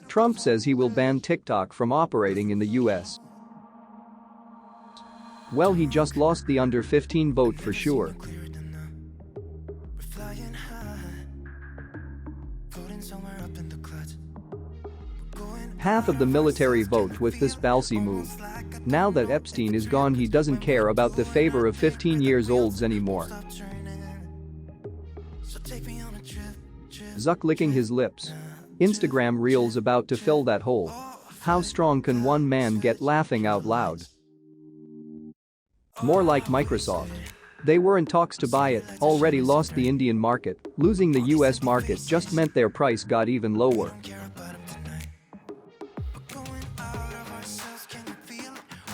Trump says he will ban TikTok from operating in the US. Well, he just lost the under 15 vote for sure. Half of the military vote with this ballsy move. Now that Epstein is gone, he doesn't care about the favor of 15-year-olds anymore. Zuck licking his lips. Instagram Reels about to fill that hole. How strong can one man get laughing out loud? More like Microsoft. They were in talks to buy it, already lost the Indian market. Losing the US market just meant their price got even lower.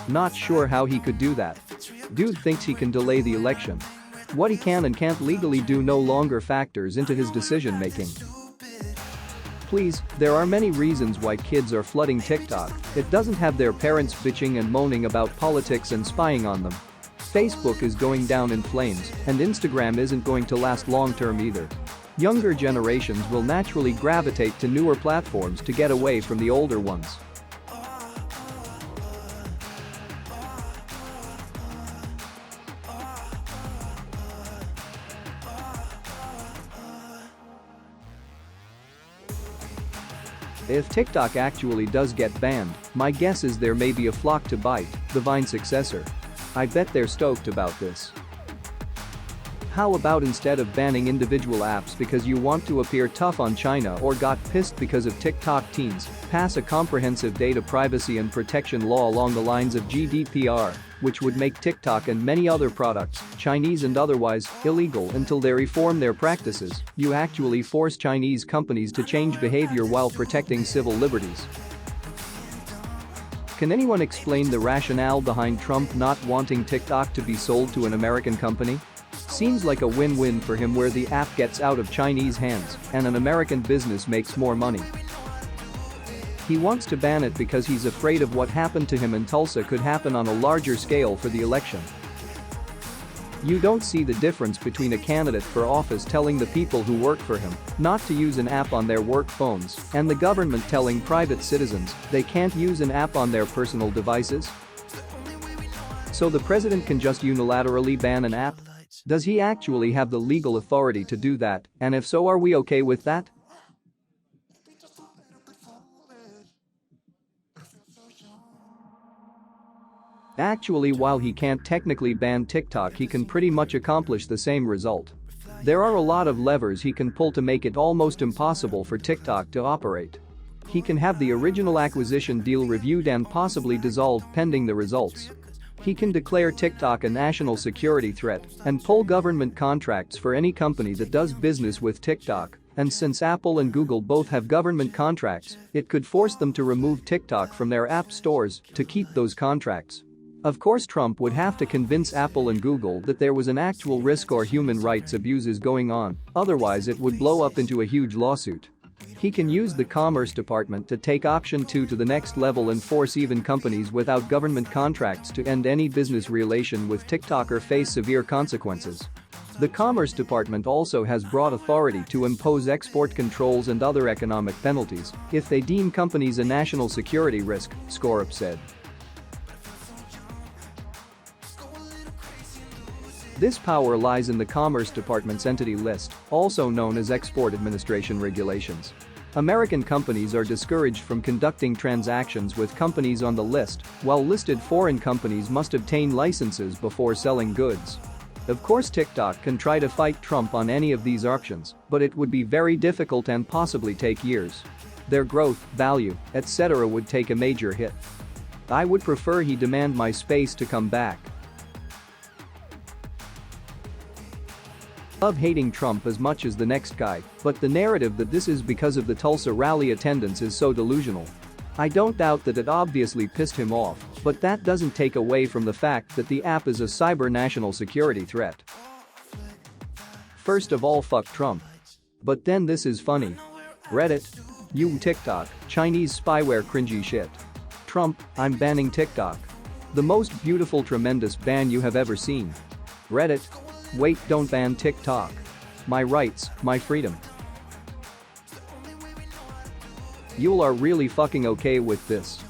Not sure how he could do that. Dude thinks he can delay the election. What he can and can't legally do no longer factors into his decision making. Please, there are many reasons why kids are flooding TikTok. It doesn't have their parents bitching and moaning about politics and spying on them. Facebook is going down in flames, and Instagram isn't going to last long term either. Younger generations will naturally gravitate to newer platforms to get away from the older ones. If TikTok actually does get banned, my guess is there may be a flock to bite, the Vine successor. I bet they're stoked about this. How about instead of banning individual apps because you want to appear tough on China or got pissed because of TikTok teens, pass a comprehensive data privacy and protection law along the lines of GDPR, which would make TikTok and many other products, Chinese and otherwise, illegal until they reform their practices. You actually force Chinese companies to change behavior while protecting civil liberties. Can anyone explain the rationale behind Trump not wanting TikTok to be sold to an American company? Seems like a win-win for him where the app gets out of Chinese hands and an American business makes more money. He wants to ban it because he's afraid of what happened to him in Tulsa could happen on a larger scale for the election. You don't see the difference between a candidate for office telling the people who work for him not to use an app on their work phones and the government telling private citizens they can't use an app on their personal devices? So the president can just unilaterally ban an app? Does he actually have the legal authority to do that, and if so, are we okay with that? Actually, while he can't technically ban TikTok, he can pretty much accomplish the same result. There are a lot of levers he can pull to make it almost impossible for TikTok to operate. He can have the original acquisition deal reviewed and possibly dissolved pending the results. He can declare TikTok a national security threat and pull government contracts for any company that does business with TikTok, and since Apple and Google both have government contracts, it could force them to remove TikTok from their app stores to keep those contracts. Of course, Trump would have to convince Apple and Google that there was an actual risk or human rights abuses going on, otherwise it would blow up into a huge lawsuit. He can use the Commerce Department to take Option 2 to the next level and force even companies without government contracts to end any business relation with TikTok or face severe consequences. The Commerce Department also has broad authority to impose export controls and other economic penalties if they deem companies a national security risk, Skorup said. This power lies in the Commerce Department's entity list, also known as Export Administration Regulations. American companies are discouraged from conducting transactions with companies on the list, while listed foreign companies must obtain licenses before selling goods. Of course, TikTok can try to fight Trump on any of these options, but it would be very difficult and possibly take years. Their growth, value, etc. would take a major hit. I would prefer he demand my space to come back. Love hating Trump as much as the next guy, but the narrative that this is because of the Tulsa rally attendance is so delusional. I don't doubt that it obviously pissed him off, but that doesn't take away from the fact that the app is a cyber national security threat. First of all, fuck Trump. But then this is funny. Reddit. You TikTok, Chinese spyware cringy shit. Trump, I'm banning TikTok. The most beautiful tremendous ban you have ever seen. Reddit. Wait, don't ban TikTok. My rights, my freedom. You are really fucking okay with this.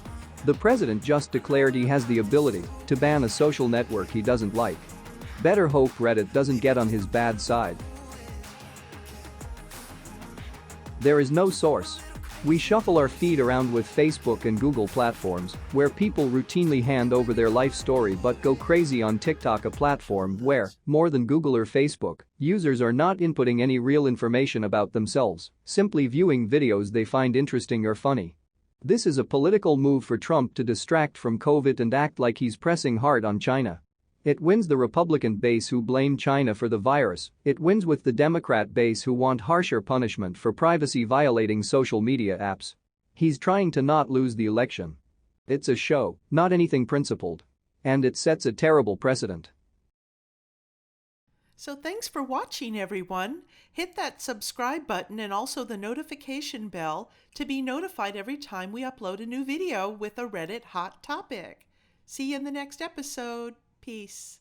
The president just declared he has the ability to ban a social network he doesn't like. Better hope Reddit doesn't get on his bad side. There is no source. We shuffle our feed around with Facebook and Google platforms, where people routinely hand over their life story but go crazy on TikTok, a platform where, more than Google or Facebook, users are not inputting any real information about themselves, simply viewing videos they find interesting or funny. This is a political move for Trump to distract from COVID and act like he's pressing hard on China. It wins the Republican base who blame China for the virus. It wins with the Democrat base who want harsher punishment for privacy-violating social media apps. He's trying to not lose the election. It's a show, not anything principled. And it sets a terrible precedent. So thanks for watching, everyone. Hit that subscribe button and also the notification bell to be notified every time we upload a new video with a Reddit hot topic. See you in the next episode. Peace.